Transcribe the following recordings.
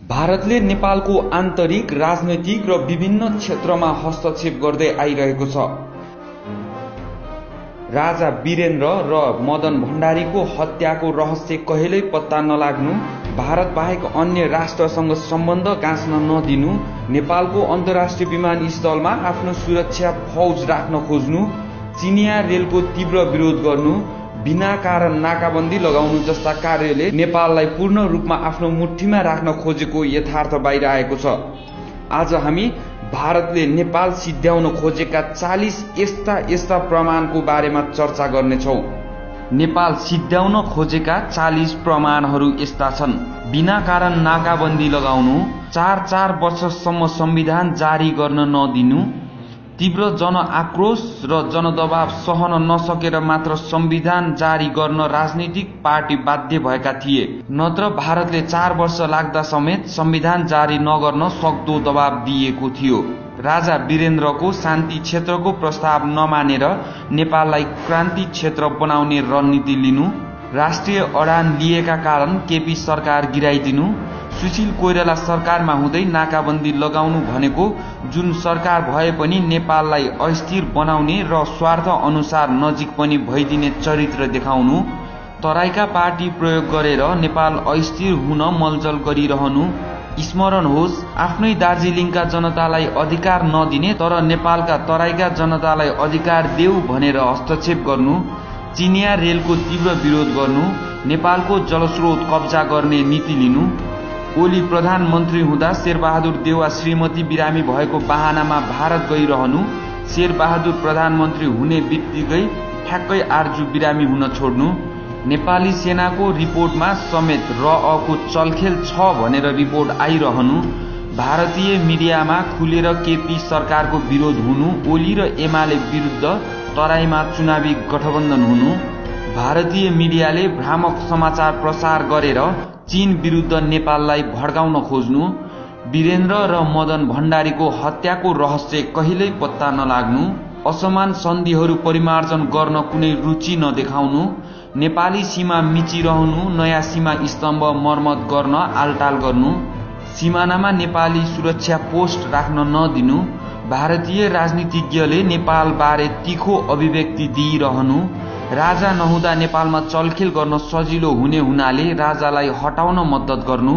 भारतले नेपालको आन्तरिक, राजनैतिक र विभिन्न क्षेत्रमा हस्तक्षेप गर्दै आइरहेको छ। राजा वीरेन्द्र र मदन भण्डारीको हत्याको रहस्य कहिल्यै पत्ता नलाग्नु, भारत बाहेक अन्य राष्ट्रसँग सम्बन्ध गाँच्न नदिनु, नेपालको अन्तर्राष्ट्रिय विमानस्थलमा आफ्नो सुरक्षा फौज राख्न खोज्नु, चिनिया रेलको तीव्र विरोध गर्नु, बिना कारण नाकाबन्दी लगाउनु जस्ता कार्यले नेपाललाई पूर्ण रूपमा आफ्नो मुठ्ठीमा राख्न खोजेको यथार्थ बाहिर आएको छ। आज हामी भारतले नेपाल सिध्याउन खोजेका 40 यस्ता प्रमाणको बारेमा चर्चा गर्नेछौँ। नेपाल सिध्याउन खोजेका 40 प्रमाणहरू यस्ता छन्। बिना कारण नाकाबन्दी लगाउनु, 4 वर्षसम्म संविधान जारी गर्न नदिनु, तीव्र जनआक्रोश र जनदबाव सहन नसकेर मात्र संविधान जारी गर्न राजनीतिक पार्टी बाध्य भएका थिए, नत्र भारतले 4 वर्ष लाग्दा समेत संविधान जारी नगर्न सक्दो दबाव दिएको थियो। राजा वीरेन्द्रको शान्ति क्षेत्रको प्रस्ताव नमानेर नेपाललाई क्रान्ति क्षेत्र बनाउने रणनीति लिनु, राष्ट्रिय अडान लिएका कारण केपी सरकार गिराइदिनु, सुशील कोइराला सरकारमा हुँदै नाकाबन्दी लगाउनु भनेको जुन सरकार भए पनि नेपाललाई अस्थिर बनाउने र स्वार्थ अनुसार नजिक पनि भइदिने चरित्र देखाउनु, तराईका पार्टी प्रयोग गरेर नेपाल अस्थिर हुन मलजल गरिरहनु, स्मरण होस् आफ्नै दार्जिलिङका जनतालाई अधिकार नदिने तर नेपालका तराईका जनतालाई अधिकार देऊ भनेर हस्तक्षेप गर्नु, चिनिया रेलको तीव्र विरोध गर्नु, नेपालको जलस्रोत कब्जा गर्ने नीति लिनु, ओली प्रधानमन्त्री हुँदा शेरबहादुर देउवा श्रीमती बिरामी भएको बहानामा भारत गइरहनु, शेरबहादुर प्रधानमन्त्री हुने बित्तिकै ठ्याक्कै आर्जु बिरामी हुन छोड्नु, नेपाली सेनाको रिपोर्टमा समेत रअको चलखेल छ भनेर रिपोर्ट आइरहनु, भारतीय मिडियामा खुलेर केपी सरकारको विरोध हुनु, ओली र एमाले विरुद्ध तराईमा चुनावी गठबन्धन हुनु, भारतीय मिडियाले भ्रामक समाचार प्रसार गरेर चीन विरुद्ध नेपाललाई भड्काउन खोज्नु, वीरेन्द्र र मदन भण्डारीको हत्याको रहस्य कहिल्यै पत्ता नलाग्नु, असमान सन्धिहरू परिमार्जन गर्न कुनै रुचि नदेखाउनु, नेपाली सीमा मिचिरहनु, नयाँ सीमा स्तम्भ मर्मत गर्न आलटाल गर्नु, सिमानामा नेपाली सुरक्षा पोस्ट राख्न नदिनु, भारतीय राजनीतिज्ञले नेपाल बारे तीखो अभिव्यक्ति दिइरहनु, राजा नहुँदा नेपालमा चलखेल गर्न सजिलो हुने हुनाले राजालाई हटाउन मद्दत गर्नु,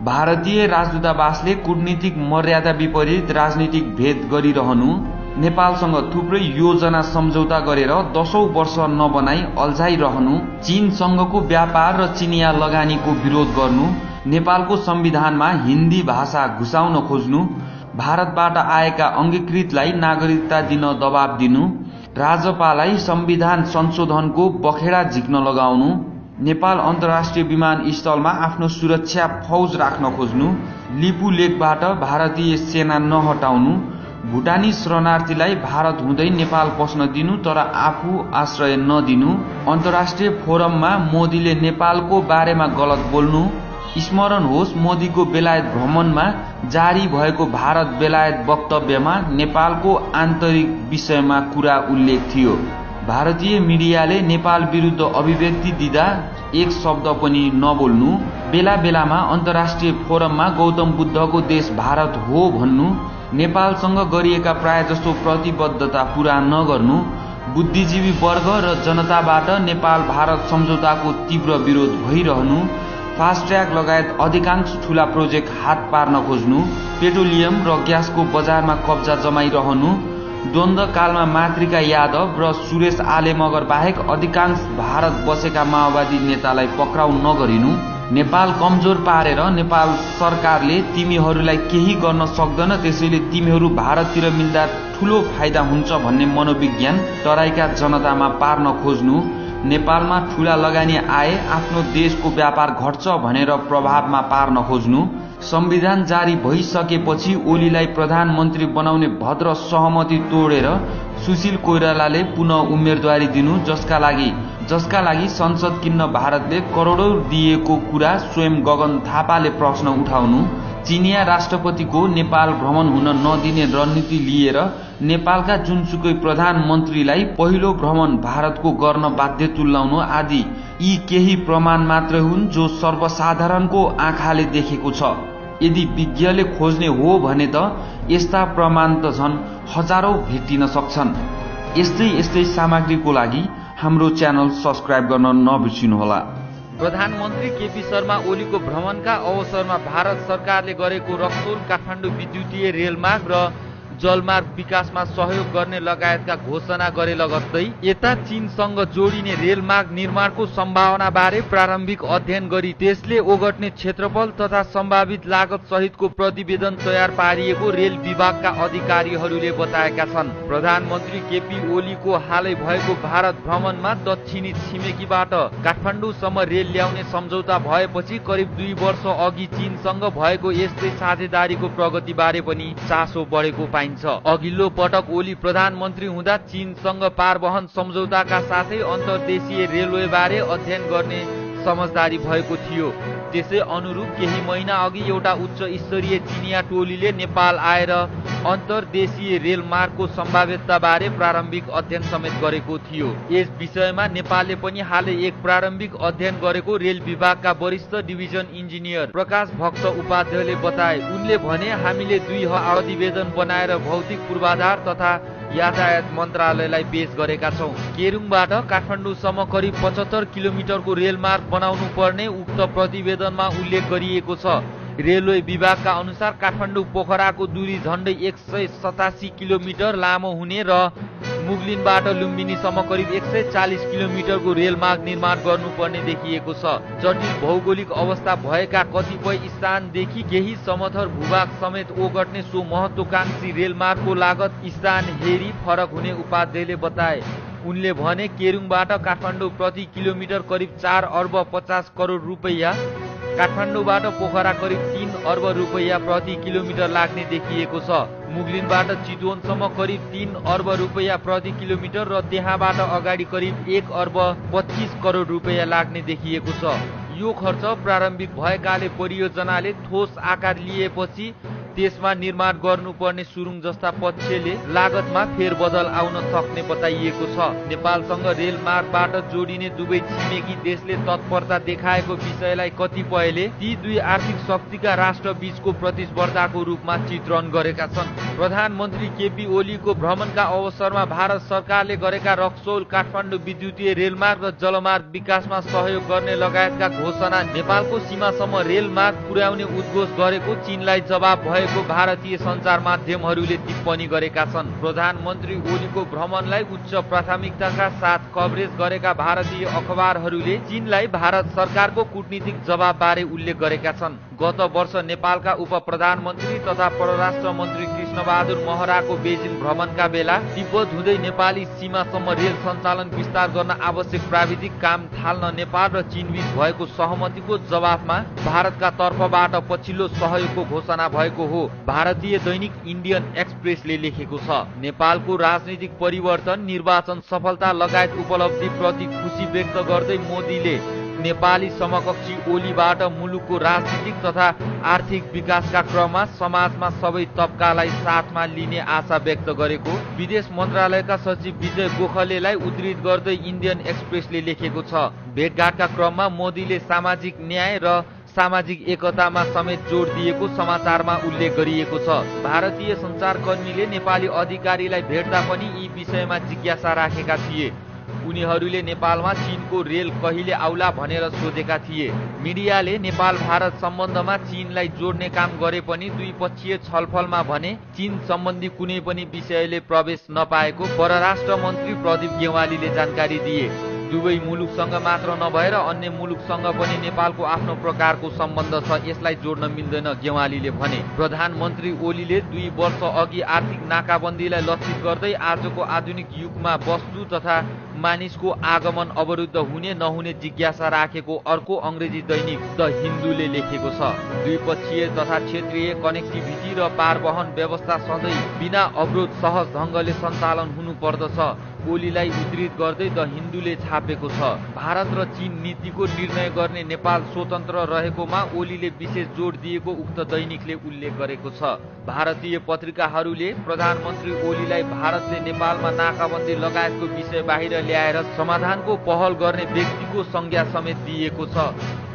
भारतीय राजदूतावासले कूटनीतिक मर्यादा विपरीत राजनीतिक भेद गरिरहनु, नेपालसँग थुप्रै योजना सम्झौता गरेर 10औं वर्ष नबनाई अल्झाइरहनु, चीनसँगको व्यापार र चिनिया लगानीको विरोध गर्नु, नेपालको संविधानमा हिन्दी भाषा घुसाउन खोज्नु, भारतबाट आएका अङ्गीकृतलाई नागरिकता दिन दबाब दिनु, राजपालाई संविधान संशोधनको बखेडा झिक्न लगाउनु, नेपाल अन्तर्राष्ट्रिय विमानस्थलमा आफ्नो सुरक्षा फौज राख्न खोज्नु, लिपु लेकबाट भारतीय सेना नहटाउनु, भुटानी शरणार्थीलाई भारत हुँदै नेपाल पस्न दिनु तर आफू आश्रय नदिनु, अन्तर्राष्ट्रिय फोरममा मोदीले नेपालको बारेमा गलत बोल्नु, स्मरण होस् मोदीको बेलायत भ्रमणमा जारी भएको भारत बेलायत वक्तव्यमा नेपालको आन्तरिक विषयमा कुरा उल्लेख थियो। भारतीय मिडियाले नेपाल विरुद्ध अभिव्यक्ति दिँदा एक शब्द पनि नबोल्नु, बेला बेलामा अन्तर्राष्ट्रिय फोरममा गौतम बुद्धको देश भारत हो भन्नु, नेपालसँग गरिएका प्रायजसो प्रतिबद्धता पूरा नगर्नु, बुद्धिजीवी वर्ग र जनताबाट नेपाल भारत सम्झौताको तीव्र विरोध भइरहनु, फास्ट ट्र्याक लगायत अधिकांश ठूला प्रोजेक्ट हात पार्न खोज्नु, पेट्रोलियम र ग्यासको बजारमा कब्जा जमाइरहनु, द्वन्द्वकालमा मातृका यादव र सुरेश आले मगर बाहेक अधिकांश भारत बसेका माओवादी नेतालाई पक्राउ नगरिनु, नेपाल कमजोर पारेर नेपाल सरकारले तिमीहरूलाई केही गर्न सक्दैन त्यसैले तिमीहरू भारततिर मिल्दा ठूलो फाइदा हुन्छ भन्ने मनोविज्ञान तराईका जनतामा पार्न खोज्नु, नेपालमा ठूला लगानी आए आफ्नो देशको व्यापार घट्छ भनेर प्रभावमा पार्न खोज्नु, संविधान जारी भइसकेपछि ओलीलाई प्रधानमन्त्री बनाउने भद्र सहमति तोडेर सुशील कोइरालाले पुनः उम्मेदवारी दिनु, जसका लागि संसद किन्न भारतले करोडौं दिएको कुरा स्वयं गगन थापाले प्रश्न उठाउनु, चिनिया राष्ट्रपतिको नेपाल भ्रमण हुन नदिने रणनीति लिएर नेपालका जुनसुकै प्रधानमन्त्रीलाई पहिलो भ्रमण भारतको गर्न बाध्य तुल्याउनु आदि यी केही प्रमाण मात्र हुन् जो सर्वसाधारणको आँखाले देखेको छ। यदि विज्ञले खोज्ने हो भने त यस्ता प्रमाण त झन् हजारौं भेटिन सक्छन्। यस्तै सामग्रीको लागि हाम्रो च्यानल सब्स्क्राइब गर्न नबिर्सिनुहोला। प्रधानमन्त्री केपी शर्मा ओलीको भ्रमणका अवसरमा भारत सरकारले गरेको रक्सौल काठमाडौँ विद्युतीय रेलमार्ग र जलमार्ग विकासमा सहयोग गर्ने लगायतका घोषणा गरे लगत्तै यता चीनसँग जोडिने रेलमार्ग निर्माणको सम्भावना बारे प्रारम्भिक अध्ययन गरी त्यसले ओगट्ने क्षेत्रफल तथा सम्भावित लागत सहितको प्रतिवेदन तयार पारिएको रेल विभागका अधिकारीहरूले बताएका छन्। प्रधानमन्त्री केपी ओलीको हालै भएको भारत भ्रमणमा दक्षिणी छिमेकीबाट काठमाडौँसम्म रेल ल्याउने सम्झौता भएपछि करिब 2 वर्ष अघि चीनसँग भएको यस्तै साझेदारीको प्रगतिबारे पनि चासो बढेको पाइन्छ। अघिल्लो पटक ओली प्रधानमन्त्री हुँदा चीनसँग पारवहन सम्झौताका साथै अन्तर्देशीय रेलवेबारे अध्ययन गर्ने समझदारी भएको थियो। त्यसै अनुरूप केही महिना अघि एउटा उच्च स्तरीय चिनिया टोलीले नेपाल आएर अन्तर्देशीय रेलमार्गको सम्भाव्यताबारे प्रारम्भिक अध्ययन समेत गरेको थियो। यस विषयमा नेपालले पनि हालै एक प्रारम्भिक अध्ययन गरेको रेल विभागका वरिष्ठ डिभिजन इन्जिनियर प्रकाश भक्त उपाध्यायले बताए। उनले भने, हामीले 2 प्रतिवेदन बनाएर भौतिक पूर्वाधार तथा यातायात मन्त्रालयलाई पेश गरेका छौं। केरुङबाट काठमाडौँसम्म करिब 75 किलोमिटरको रेलमार्ग बनाउनु पर्ने उक्त प्रतिवेदनमा उल्लेख गरिएको छ। रेलवे विभागका अनुसार काठमाडौँ पोखराको दूरी झण्डै 187 किलोमिटर लामो हुने र मुगलिनबाट लुम्बिनीसम्म करिब 140 किलोमिटरको रेलमार्ग निर्माण गर्नुपर्ने देखिएको छ। जटिल भौगोलिक अवस्था भएका कतिपय स्थानदेखि केही समथर भूभाग समेत ओगट्ने सो महत्वाकांक्षी रेलमार्गको लागत स्थान हेरी फरक हुने उपाध्यायले बताए। उनले भने, केरुङबाट काठमाडौँ प्रति किलोमिटर करिब 4 अर्ब 50 करोड रुपैयाँ, काठमाडौँबाट पोखरा करिब 3 अर्ब रुपैयाँ प्रति किलोमिटर लाग्ने देखिएको छ। मुगलिनबाट चितवनसम्म करिब 3 अर्ब रुपैयाँ प्रति किलोमिटर र त्यहाँबाट अगाडि करिब 1 अर्ब 25 करोड रुपैयाँ लाग्ने देखिएको छ। यो खर्च प्रारम्भिक भएकाले परियोजनाले ठोस आकार लिएपछि त्यसमा निर्माण गर्नुपर्ने सुरुङ जस्ता पक्षले लागतमा फेरबदल आउन सक्ने बताइएको छ। नेपालसँग रेलमार्गबाट जोडिने दुवै छिमेकी देशले तत्परता देखाएको विषयलाई कतिपयले ती 2 आर्थिक शक्तिका राष्ट्र बीचको प्रतिस्पर्धाको रूपमा चित्रण गरेका छन्। प्रधानमन्त्री केपी ओलीको भ्रमणका अवसरमा भारत सरकारले गरेका रक्सौल काठमाडौँ विद्युतीय रेलमार्ग र जलमार्ग विकासमा सहयोग गर्ने लगायतका घोषणा नेपालको सीमासम्म रेलमार्ग पुर्याउने उद्घोष गरेको चीनलाई जवाब भएको भारतीय सञ्चार माध्यमहरूले टिप्पणी गरेका छन्। प्रधानमन्त्री ओलीको भ्रमणलाई उच्च प्राथमिकताका साथ कभरेज गरेका भारतीय अखबारहरूले चीनलाई भारत सरकारको कूटनीतिक जवाबबारे उल्लेख गरेका छन्। गत वर्ष नेपालका उप प्रधानमन्त्री तथा परराष्ट्र मन्त्री कृष्णबहादुर महराको बेजिङ भ्रमणका बेला तिब्बत हुँदै नेपाली सीमासम्म रेल सञ्चालन विस्तार गर्न आवश्यक प्राविधिक काम थाल्न नेपाल र चीनबीच भएको सहमतिको जवाफमा भारतका तर्फबाट पछिल्लो सहयोगको घोषणा भएको हो। भारतीय दैनिक इन्डियन एक्सप्रेसले लेखेको छ। नेपालको राजनीतिक परिवर्तन, निर्वाचन सफलता लगायत उपलब्धि प्रति खुशी व्यक्त गर्दै मोदीले नेपाली समकक्षी ओलीबाट मुलुकको राजनीतिक तथा आर्थिक विकासका क्रममा समाजमा सबै तबकालाई साथमा लिने आशा व्यक्त गरेको विदेश मन्त्रालयका सचिव विजय गोखलेलाई उद्धृत गर्दै इन्डियन एक्सप्रेसले लेखेको छ। भेटघाटका क्रममा मोदीले सामाजिक न्याय र सामाजिक एकतामा समेत जोड दिएको समाचारमा उल्लेख गरिएको छ। भारतीय सञ्चारकर्मीले नेपाली अधिकारीलाई भेट्दा पनि यी विषयमा जिज्ञासा राखेका थिए। उनीहरूले नेपालमा चीनको रेल कहिले आउला भनेर सोधेका थिए। मिडियाले नेपाल भारत सम्बन्धमा चीनलाई जोड्ने काम गरे पनि द्विपक्षीय छलफलमा भने चीन सम्बन्धी कुनै पनि विषयले प्रवेश नपाएको परराष्ट्र मन्त्री प्रदीप गेवालीले जानकारी दिए। दुवै मुलुकसँग मात्र नभएर अन्य मुलुकसँग पनि नेपालको आफ्नो प्रकारको सम्बन्ध छ, यसलाई जोड्न मिल्दैन, गेवालीले भने। प्रधानमन्त्री ओलीले 2 वर्ष अघि आर्थिक नाकाबन्दीलाई लक्षित गर्दै आजको आधुनिक युगमा वस्तु तथा मानिसको आगमन अवरुद्ध हुने नहुने जिज्ञासा राखेको अर्को अङ्ग्रेजी दैनिक द हिन्दूले लेखेको छ। द्विपक्षीय तथा क्षेत्रीय कनेक्टिभिटी र पारवहन व्यवस्था सधैँ बिना अवरोध सहज ढङ्गले सञ्चालन हुनुपर्दछ, ओलीलाई उद्धृत गर्दै द हिन्दूले छापेको छ। भारत र चीन नीतिको निर्णय गर्ने नेपाल स्वतन्त्र रहेकोमा ओलीले विशेष जोड दिएको उक्त दैनिकले उल्लेख गरेको छ। भारतीय पत्रिकाहरूले प्रधानमन्त्री ओलीलाई भारतले नेपालमा नाकाबन्दी लगायतको विषय बाहिर ल्याएर समाधानको पहल गर्ने व्यक्तिको संज्ञा समेत दिएको छ।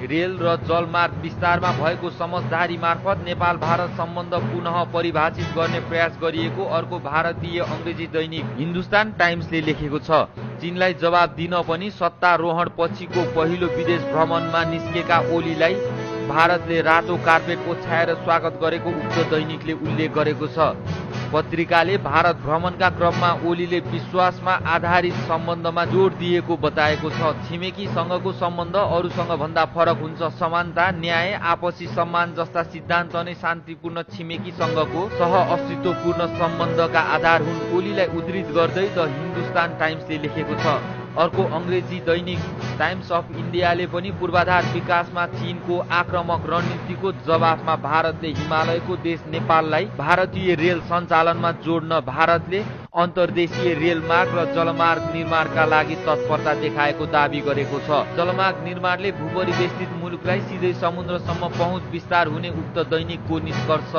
रेल र जलमार्ग विस्तारमा भएको समझदारी मार्फत नेपाल भारत सम्बन्ध पुनः परिभाषित गर्ने प्रयास गरिएको अर्को भारतीय अङ्ग्रेजी दैनिक हिन्दुस्तान टाइम्सले लेखेको छ। चीनलाई जवाब दिन पनि सत्तारोहण पछिको पहिलो विदेश भ्रमणमा निस्केका ओलीलाई भारतले रातो कार्पेट ओछ्याएर स्वागत गरेको उक्त दैनिकले उल्लेख गरेको छ। पत्रिकाले भारत भ्रमणका क्रममा ओलीले विश्वासमा आधारित सम्बन्धमा जोड दिएको बताएको छ। छिमेकीसँगको सम्बन्ध अरूसँग भन्दा फरक हुन्छ। समानता, न्याय, आपसी सम्मान जस्ता सिद्धान्त नै शान्तिपूर्ण छिमेकीसँगको सह-अस्तित्वपूर्ण सम्बन्धका आधार हुन्। ओलीलाई उद्धृत गर्दै द हिन्दुस्तान टाइम्सले लेखेको छ। अर्को अङ्ग्रेजी दैनिक टाइम्स अफ इन्डियाले पनि पूर्वाधार विकासमा चीनको आक्रामक रणनीतिको जवाफमा भारतले हिमालयको देश नेपाललाई भारतीय रेल सञ्चालनमा जोड्न भारतले अन्तर्देशीय रेलमार्ग र जलमार्ग निर्माणका लागि तत्परता देखाएको दावी गरेको छ। जलमार्ग निर्माणले भूपरिवेष्टित मुलुकलाई सिधै समुद्रसम्म पहुँच विस्तार हुने उक्त दैनिकको निष्कर्ष।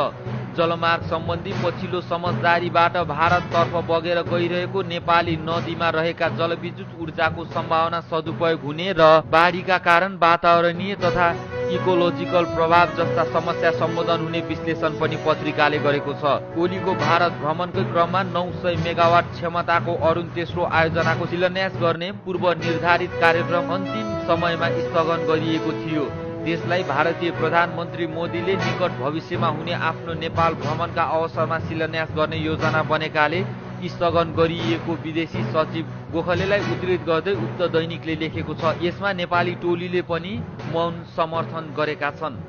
जलमार्ग सम्बन्धी पछिल्लो समझदारीबाट भारततर्फ बगेर गइरहेको नेपाली नदीमा रहेका जलविद्युत ऊर्जाको सम्भावना सदुपयोग हुने र बाढीका कारण वातावरणीय तथा इकोलोजिकल प्रभाव जस्ता समस्या सम्बोधन हुने विश्लेषण पनि पत्रिकाले गरेको छ। ओलीको भारत भ्रमणकै क्रममा 900 मेगावाट क्षमताको अरुण तेस्रो आयोजनाको शिलान्यास गर्ने पूर्व निर्धारित कार्यक्रम अन्तिम समयमा स्थगन गरिएको थियो। देशलाई भारतीय प्रधानमन्त्री मोदीले निकट भविष्यमा हुने आफ्नो नेपाल भ्रमणका अवसरमा शिलान्यास गर्ने योजना बनेकाले स्थगन गरिएको विदेशी सचिव गोखलेलाई उद्धृत गर्दै उक्त दैनिकले लेखेको छ। यसमा नेपाली टोलीले पनि मौन समर्थन गरेका छन्।